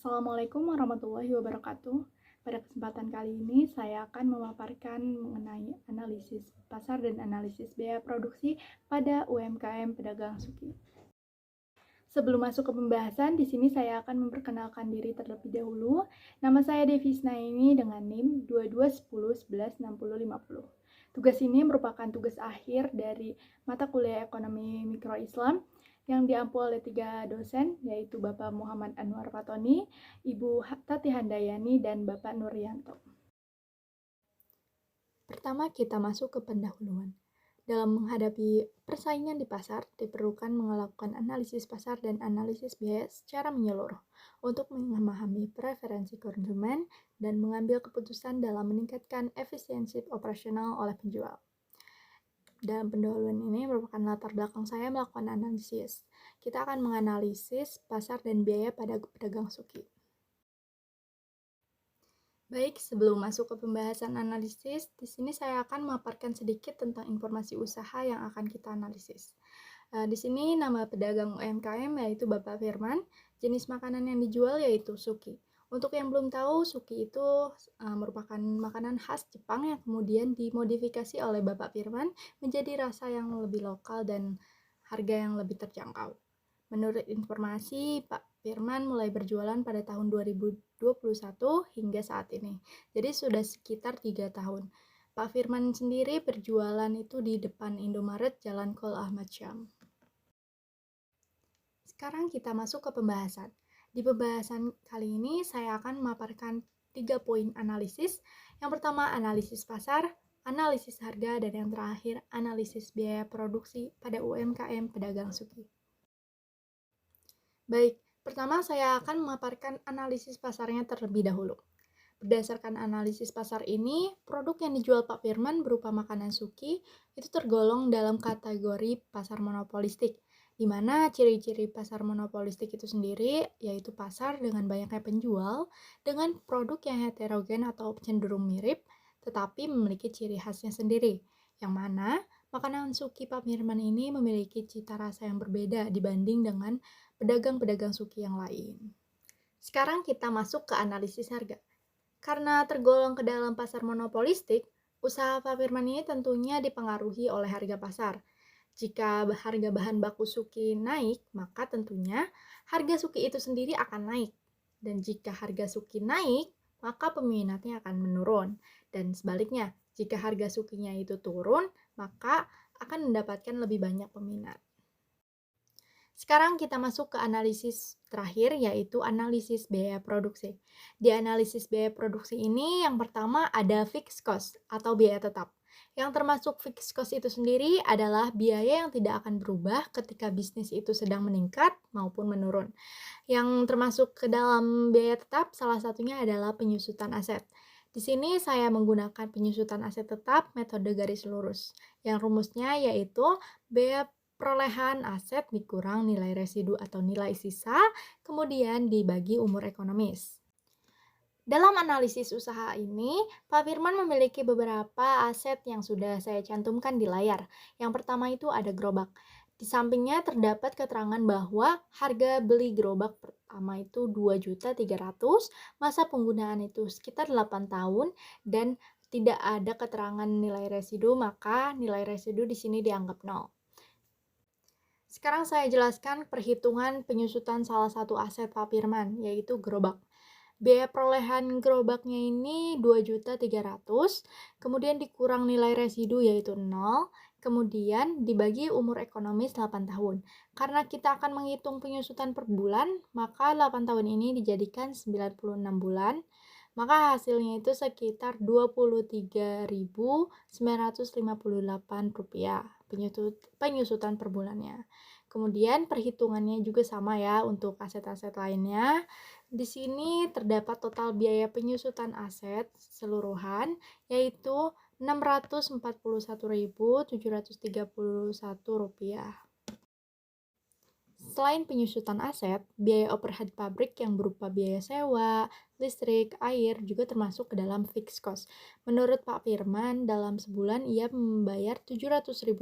Assalamualaikum warahmatullahi wabarakatuh. Pada kesempatan kali ini, saya akan memaparkan mengenai analisis pasar dan analisis biaya produksi pada UMKM pedagang suki. Sebelum masuk ke pembahasan, di sini saya akan memperkenalkan diri terlebih dahulu. Nama saya Devi Snaini dengan NIM 2210116050. Tugas ini merupakan tugas akhir dari mata kuliah Ekonomi Mikro Islam yang diampu oleh 3 dosen, yaitu Bapak Muhammad Anwar Fatoni, Ibu Tati Handayani, dan Bapak Nuryanto. Pertama, kita masuk ke pendahuluan. Dalam menghadapi persaingan di pasar, diperlukan melakukan analisis pasar dan analisis biaya secara menyeluruh untuk memahami preferensi konsumen dan mengambil keputusan dalam meningkatkan efisiensi operasional oleh penjual. Dalam pendahuluan ini merupakan latar belakang saya melakukan analisis. Kita akan menganalisis pasar dan biaya pada pedagang suki. Baik, sebelum masuk ke pembahasan analisis, di sini saya akan memaparkan sedikit tentang informasi usaha yang akan kita analisis. Di sini nama pedagang UMKM yaitu Bapak Firman, jenis makanan yang dijual yaitu suki. Untuk yang belum tahu, suki itu merupakan makanan khas Jepang yang kemudian dimodifikasi oleh Bapak Firman menjadi rasa yang lebih lokal dan harga yang lebih terjangkau. Menurut informasi, Pak Firman mulai berjualan pada tahun 2021 hingga saat ini. Jadi sudah sekitar 3 tahun. Pak Firman sendiri berjualan itu di depan Indomaret Jalan Kol Ahmad Syam. Sekarang kita masuk ke pembahasan. Di pembahasan kali ini saya akan memaparkan 3 poin analisis. Yang pertama, analisis pasar, analisis harga, dan yang terakhir, analisis biaya produksi pada UMKM pedagang suki. Baik, pertama saya akan memaparkan analisis pasarnya terlebih dahulu. Berdasarkan analisis pasar ini, produk yang dijual Pak Firman berupa makanan suki itu tergolong dalam kategori pasar monopolistik, di mana ciri-ciri pasar monopolistik itu sendiri yaitu pasar dengan banyaknya penjual dengan produk yang heterogen atau cenderung mirip, tetapi memiliki ciri khasnya sendiri, yang mana makanan suki Pak Firman ini memiliki cita rasa yang berbeda dibanding dengan pedagang-pedagang suki yang lain. Sekarang kita masuk ke analisis harga. Karena tergolong ke dalam pasar monopolistik, usaha Pak Firman ini tentunya dipengaruhi oleh harga pasar. Jika harga bahan baku suki naik, maka tentunya harga suki itu sendiri akan naik. Dan jika harga suki naik, maka peminatnya akan menurun. Dan sebaliknya, jika harga sukinya itu turun, maka akan mendapatkan lebih banyak peminat. Sekarang kita masuk ke analisis terakhir, yaitu analisis biaya produksi. Di analisis biaya produksi ini, yang pertama ada fixed cost atau biaya tetap. Yang termasuk fixed cost itu sendiri adalah biaya yang tidak akan berubah ketika bisnis itu sedang meningkat maupun menurun. Yang termasuk ke dalam biaya tetap, salah satunya adalah penyusutan aset. Di sini saya menggunakan penyusutan aset tetap metode garis lurus, yang rumusnya yaitu biaya perolehan aset dikurang nilai residu atau nilai sisa, kemudian dibagi umur ekonomis. Dalam analisis usaha ini, Pak Firman memiliki beberapa aset yang sudah saya cantumkan di layar. Yang pertama itu ada gerobak. Di sampingnya terdapat keterangan bahwa harga beli gerobak pertama itu 2.300.000, masa penggunaan itu sekitar 8 tahun, dan tidak ada keterangan nilai residu, maka nilai residu di sini dianggap 0. Sekarang saya jelaskan perhitungan penyusutan salah satu aset Pak Firman, yaitu gerobak. Biaya perolehan gerobaknya ini 2.300.000, kemudian dikurang nilai residu yaitu 0, kemudian dibagi umur ekonomis 8 tahun. Karena kita akan menghitung penyusutan per bulan, maka 8 tahun ini dijadikan 96 bulan, maka hasilnya itu sekitar Rp23.958 penyusutan per bulannya. Kemudian perhitungannya juga sama ya untuk aset-aset lainnya. Di sini terdapat total biaya penyusutan aset keseluruhan yaitu Rp641.731. Selain penyusutan aset, biaya overhead pabrik yang berupa biaya sewa, listrik, air juga termasuk ke dalam fixed cost. Menurut Pak Firman, dalam sebulan ia membayar Rp700.000,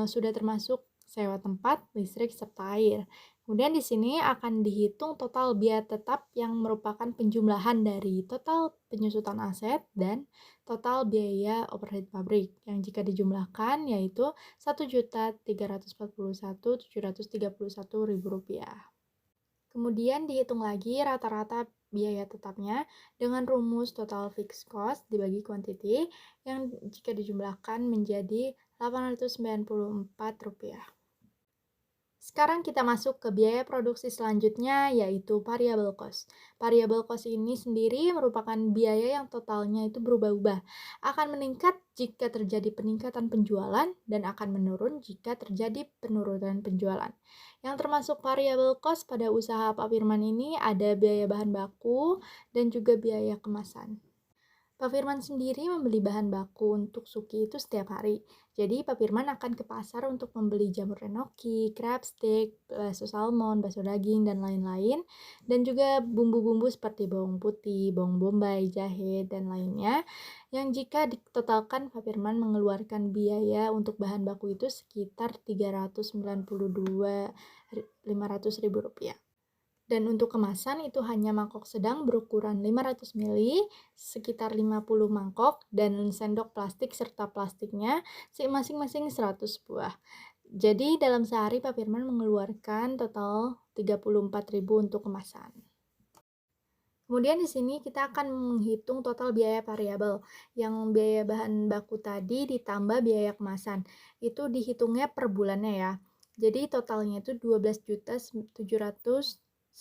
sudah termasuk sewa tempat, listrik, serta air. Kemudian di sini akan dihitung total biaya tetap yang merupakan penjumlahan dari total penyusutan aset dan total biaya overhead pabrik yang jika dijumlahkan yaitu Rp1.341.731.000. Kemudian dihitung lagi rata-rata biaya tetapnya dengan rumus total fixed cost dibagi quantity yang jika dijumlahkan menjadi Rp894. Sekarang kita masuk ke biaya produksi selanjutnya, yaitu variable cost. Variable cost ini sendiri merupakan biaya yang totalnya itu berubah-ubah. Akan meningkat jika terjadi peningkatan penjualan dan akan menurun jika terjadi penurunan penjualan. Yang termasuk variable cost pada usaha Pak Firman ini ada biaya bahan baku dan juga biaya kemasan. Pak Firman sendiri membeli bahan baku untuk suki itu setiap hari. Jadi Pak Firman akan ke pasar untuk membeli jamur enoki, crab stick, bakso salmon, bakso daging, dan lain-lain. Dan juga bumbu-bumbu seperti bawang putih, bawang bombay, jahe, dan lainnya. Yang jika ditotalkan Pak Firman mengeluarkan biaya untuk bahan baku itu sekitar Rp392.500. Dan untuk kemasan itu hanya mangkok sedang berukuran 500 ml, sekitar 50 mangkok, dan sendok plastik serta plastiknya masing-masing 100 buah. Jadi dalam sehari Pak Firman mengeluarkan total 34.000 untuk kemasan. Kemudian di sini kita akan menghitung total biaya variabel, yang biaya bahan baku tadi ditambah biaya kemasan. Itu dihitungnya per bulannya ya. Jadi totalnya itu Rp12.795.000.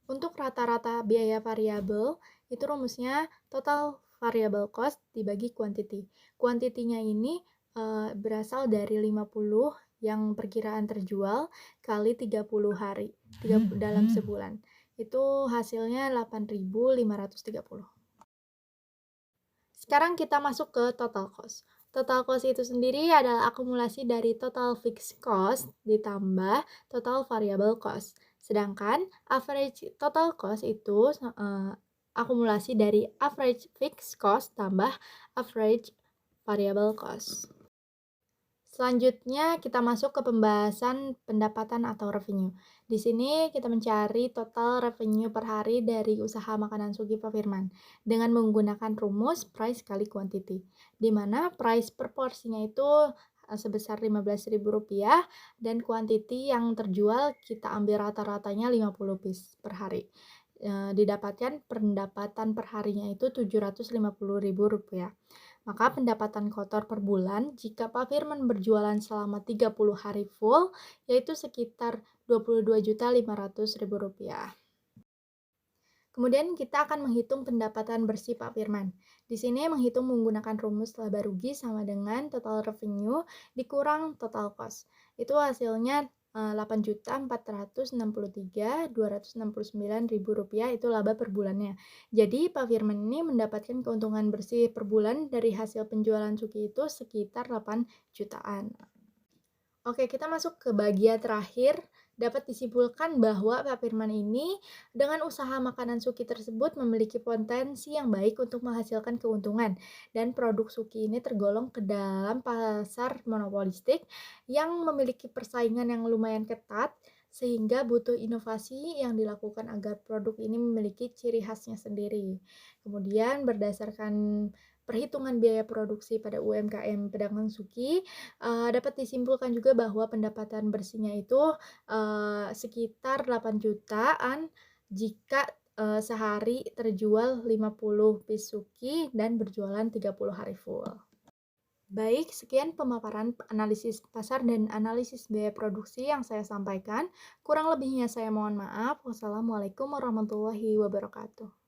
Untuk rata-rata biaya variabel, itu rumusnya total variable cost dibagi quantity. Kuantitinya ini berasal dari 50 yang perkiraan terjual kali 30 hari dalam sebulan. Itu hasilnya 8.530. Sekarang kita masuk ke total cost. Total cost itu sendiri adalah akumulasi dari total fixed cost ditambah total variable cost. Sedangkan average total cost itu akumulasi dari average fixed cost tambah average variable cost. Selanjutnya kita masuk ke pembahasan pendapatan atau revenue. Di sini kita mencari total revenue per hari dari usaha makanan suki Pak Firman dengan menggunakan rumus price kali quantity, di mana price per porsinya itu sebesar Rp15.000 dan quantity yang terjual kita ambil rata-ratanya 50 piece per hari. Didapatkan pendapatan per harinya itu Rp750.000. Maka pendapatan kotor per bulan jika Pak Firman berjualan selama 30 hari full yaitu sekitar Rp22.500.000. Kemudian kita akan menghitung pendapatan bersih Pak Firman. Di sini menghitung menggunakan rumus laba rugi sama dengan total revenue dikurang total cost. Itu hasilnya Rp8.463.269.000 itu laba per bulannya. Jadi Pak Firman ini mendapatkan keuntungan bersih per bulan dari hasil penjualan suki itu sekitar 8 jutaan. Oke, kita masuk ke bagian terakhir. Dapat disimpulkan bahwa Pak Firman ini dengan usaha makanan suki tersebut memiliki potensi yang baik untuk menghasilkan keuntungan dan produk suki ini tergolong ke dalam pasar monopolistik yang memiliki persaingan yang lumayan ketat sehingga butuh inovasi yang dilakukan agar produk ini memiliki ciri khasnya sendiri. Kemudian berdasarkan perhitungan biaya produksi pada UMKM pedagang suki, dapat disimpulkan juga bahwa pendapatan bersihnya itu sekitar 8 jutaan jika sehari terjual 50 piece suki dan berjualan 30 hari full. Baik, sekian pemaparan analisis pasar dan analisis biaya produksi yang saya sampaikan. Kurang lebihnya saya mohon maaf. Wassalamualaikum warahmatullahi wabarakatuh.